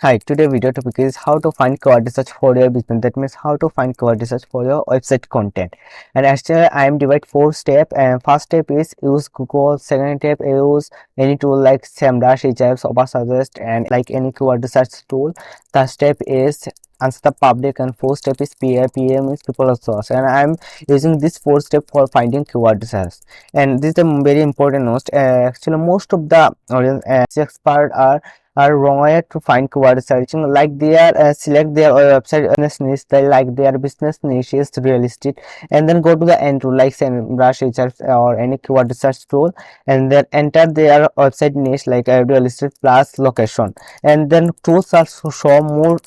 Hi, today video topic is how to find keyword research for your business. That means how to find keyword research for your website content. And actually, I am divide 4 steps. And first step is use Google. Second step use any tool like SEMrush, Ahrefs, Suggest, and like any keyword research tool. Third step is answer the public, and fourth step is PA. PA means people of source. And I am using this 4 step for finding keyword research. And this is a very important note. Actually, most of the audience expert are wrong way to find keyword searching, like they are select their website business niche, they like their business niche is real estate, and then go to the end tool like SEMrush or any keyword research tool, and then enter their website niche like real estate plus location, and then tools also show more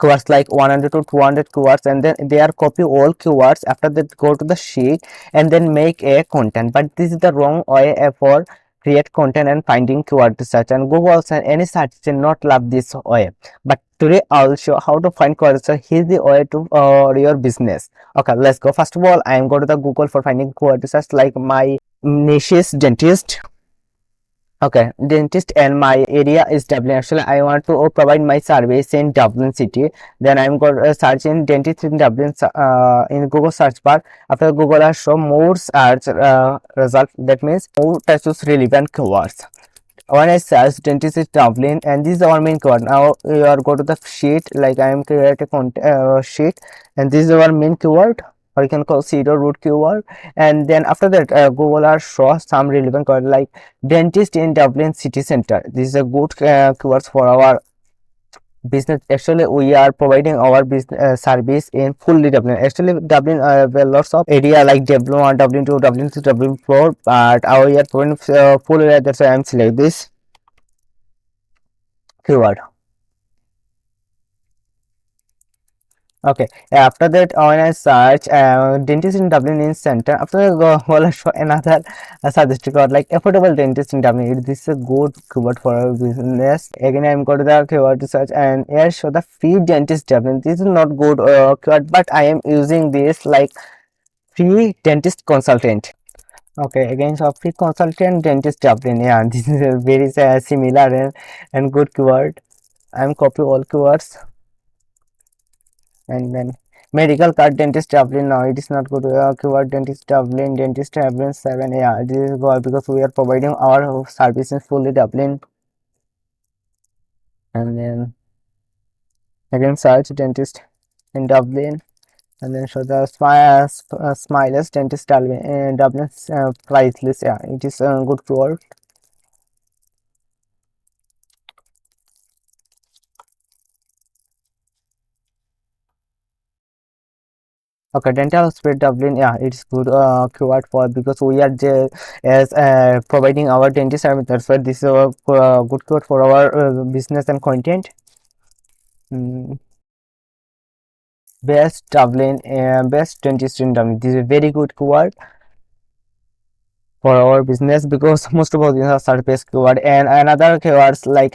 keywords like 100 to 200 keywords, and then they are copy all keywords. After that, go to the sheet and then make a content, but this is the wrong way for create content and finding keyword research, and Google and any search engine not love this way. But today I'll show how to find keyword research. Here's the way to your business. Okay, let's go. First of all, I am going to the Google for finding keyword research, like my niche is dentist. Okay, dentist, and my area is Dublin. Actually, I want to provide my service in Dublin city. Then I'm going to search in dentist in Dublin in Google search bar. After Google, I show more search result. That means more touches relevant keywords. When I search dentist is Dublin, and this is our main keyword. Now you are go to the sheet, like I am create a sheet, and this is our main keyword, or you can call zero root keyword. And then after that, Google are show some relevant keyword like dentist in Dublin city center. This is a good keywords for our business. Actually, we are providing our business service in fully Dublin. Actually, Dublin well, lots of area like Dublin 1, Dublin 2, Dublin 3, Dublin 4, but we are providing full area. That's why I'm select this keyword. Okay, after that, when I search dentist in Dublin in center, after I go well, I show another suggested keyword like affordable dentist in Dublin. This is a good keyword for our business. Again, I'm going to the keyword research, and here show the free dentist Dublin. This is not good keyword, but I am using this like free dentist consultant. Okay, again, so free consultant dentist Dublin. Yeah, this is a very similar and good keyword. I'm copy all keywords, and then medical card dentist Dublin. Now it is not good keyword dentist Dublin 7. Yeah, this is good because we are providing our services fully Dublin. And then again search dentist in Dublin, and then show the smileless dentist Dublin, Dublin price list. Yeah, it is a good keyword. Okay, dental hospital Dublin. Yeah, it's good keyword for, because we are as providing our dentist service. That's why this is a good keyword for our business and content. Best Dublin, best dentist in Dublin. This is a very good keyword for our business, because most of our business are best keyword. And another keywords like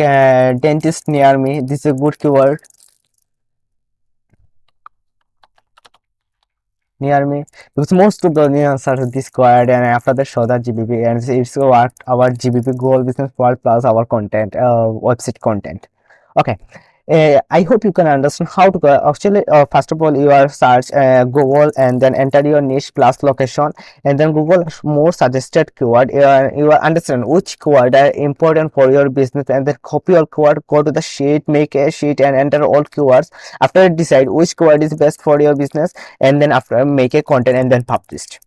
dentist near me. This is a good keyword. Near me, because most of the audience are this keyword, and after that show the GBP, and it's what our GBP goal business world plus our content website content. Okay, I hope you can understand how to go. Actually, first of all, you are search Google, and then enter your niche plus location, and then Google more suggested keyword. You are understand which keyword are important for your business, and then copy your keyword, go to the sheet, make a sheet, and enter all keywords. After decide which keyword is best for your business, and then after make a content and then publish.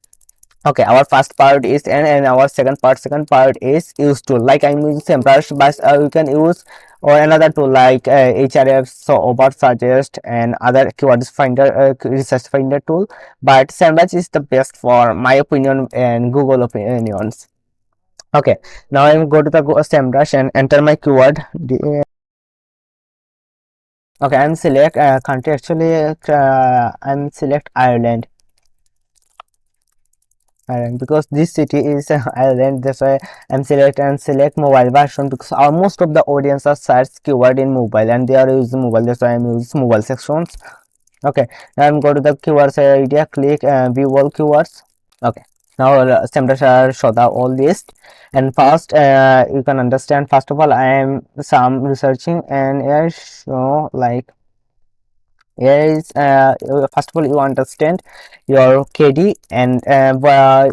Okay, our first part is and our second part is use tool, like I'm using SEMrush, but you can use or another tool like Hrefs, so over suggest and other keywords finder research finder tool, but SEMrush is the best for my opinion and Google opinions. Okay, now I'm go to the SEMrush and enter my keyword. Okay, I'm select country. Actually I'm select Ireland. Ireland, because this city is Ireland. That's why I'm select mobile version, because most of the audience are search keyword in mobile, and they are using mobile. That's why I'm using mobile sections. Okay, now I'm go to the keywords area, click view all keywords. Okay, Now Semrush show the all list. And first you can understand, first of all I am some researching, and here show like here is first of all you understand your KD, and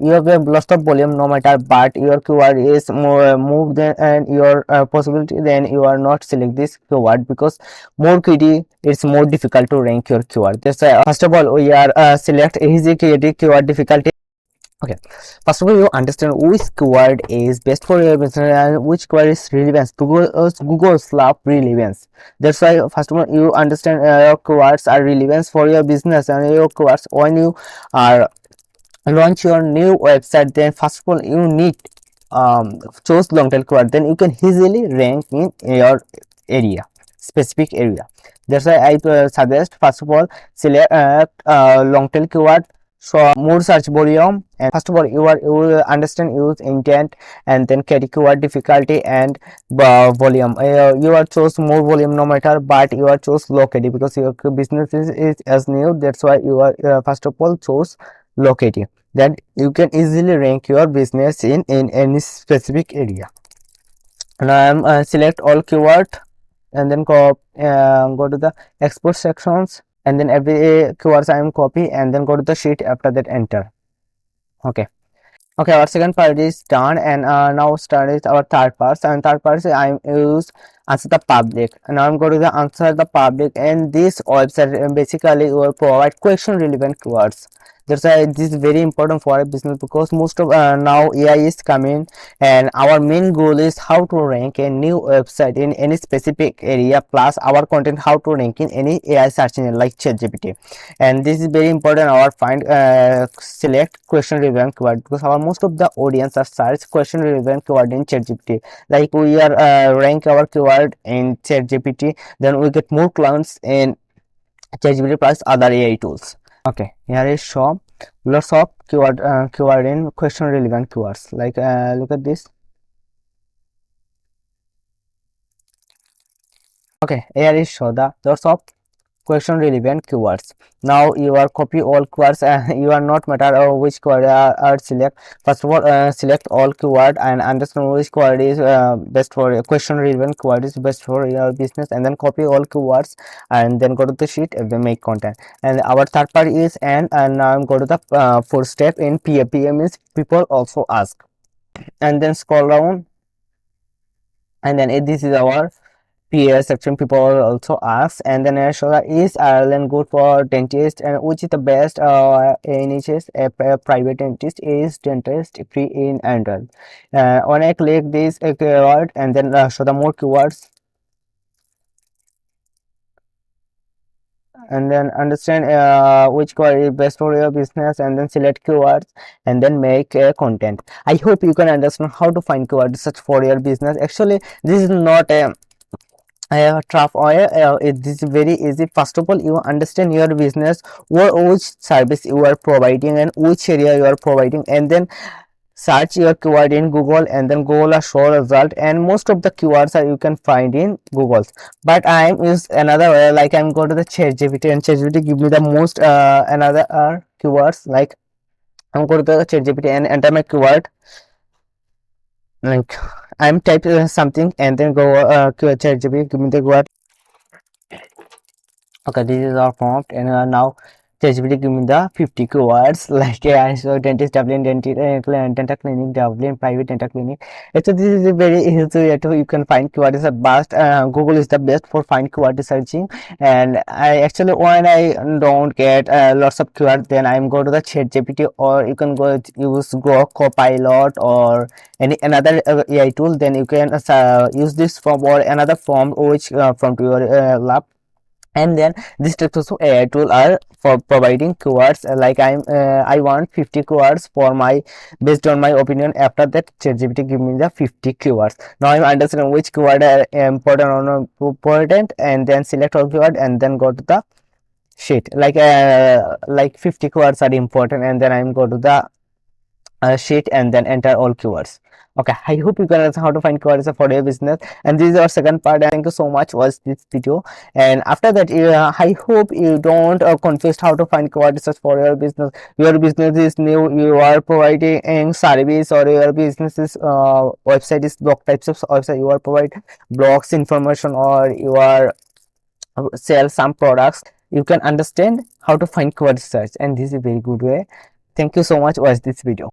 you have a lost of volume no matter, but your keyword is more moved than and your possibility, then you are not select this keyword, because more KD it's more difficult to rank your keyword. That's why first of all we are select easy KD keyword difficulty. Okay, first of all you understand which keyword is best for your business and which keyword is relevance, because Google's love relevance. That's why first of all you understand your keywords are relevance for your business, and your keywords when you are launch your new website, then first of all you need choose long tail keyword, then you can easily rank in your area, specific area. That's why I suggest first of all select long tail keyword, so more search volume, and first of all you will understand use intent, and then keyword difficulty and volume. You are choose more volume no matter, but you are choose low KD because your business is as new. That's why you are first of all choose low KD, that you can easily rank your business in any specific area. Now I'm select all keyword, and then go to the export sections, and then every keywords I am copy, and then go to the sheet, after that enter. Okay. Okay, our second part is done, and now start is our third part. And third part is I use answer the public. And now I'm going to the answer the public, and this website basically will provide question relevant keywords. That's why this is very important for a business, because most of now AI is coming, and our main goal is how to rank a new website in any specific area, plus our content how to rank in any AI search engine like ChatGPT. And this is very important, our find select question relevant keyword, because our most of the audience are search question relevant keyword in ChatGPT. Like we are rank our keyword in ChatGPT, then we get more clients in ChatGPT plus other AI tools. Okay, here is show lots of keyword in question relevant keywords. Like look at this. Okay, here is show the lots of question relevant keywords. Now you are copy all keywords, you are not matter which keyword are select. First of all select all keyword and understand which keyword is best for question relevant keyword is best for your business, and then copy all keywords, and then go to the sheet and then make content. And our third part is and now I'm go to the fourth step in PM is people also ask, and then scroll down, and then this is our PA section. People also ask, and then Ashura is Ireland good for dentist, and which is the best NHS private dentist is dentist free in Ireland. When I click this keyword, and then show the more keywords, and then understand which keyword is best for your business, and then select keywords, and then make content. I hope you can understand how to find keywords search for your business. Actually this is not a trap oil. It is very easy. First of all you understand your business, which service you are providing and which area you are providing, and then search your keyword in Google, and then Google will show result, and most of the keywords are you can find in Google. But I am use another way, like I'm go to the ChatGPT, and ChatGPT give me the most another keywords. Like I'm go to the ChatGPT and enter my keyword, like I'm type something, and then go ChatGPT give me the keyword. Okay, this is our prompt, and now ChatGPT give me the 50 keywords like I saw dentist Dublin, dental clinic Dublin, private dental clinic. So this is a very easy way to you can find keywords at best. Google is the best for find keyword searching, and I actually when I don't get lots of keywords, then I'm go to the ChatGPT, or you can go use Go Copilot or any another AI tool. Then you can use this form or another form which from to your lab, and then this types of AI tool are for providing keywords. Like I want 50 keywords for my based on my opinion. After that ChatGPT give me the 50 keywords. Now I'm understanding which keyword are important or not important, and then select all keyword, and then go to the sheet. Like 50 keywords are important, and then I'm go to the sheet and then enter all keywords. Okay, I hope you can understand how to find keywords for your business, and this is our second part. And thank you so much watch this video. And after that, I hope you don't confused how to find keywords for your business. Your business is new, you are providing service, or your business is website is blog types of website, you are provide blogs information, or you are sell some products. You can understand how to find keyword search, and this is a very good way. Thank you so much watch this video.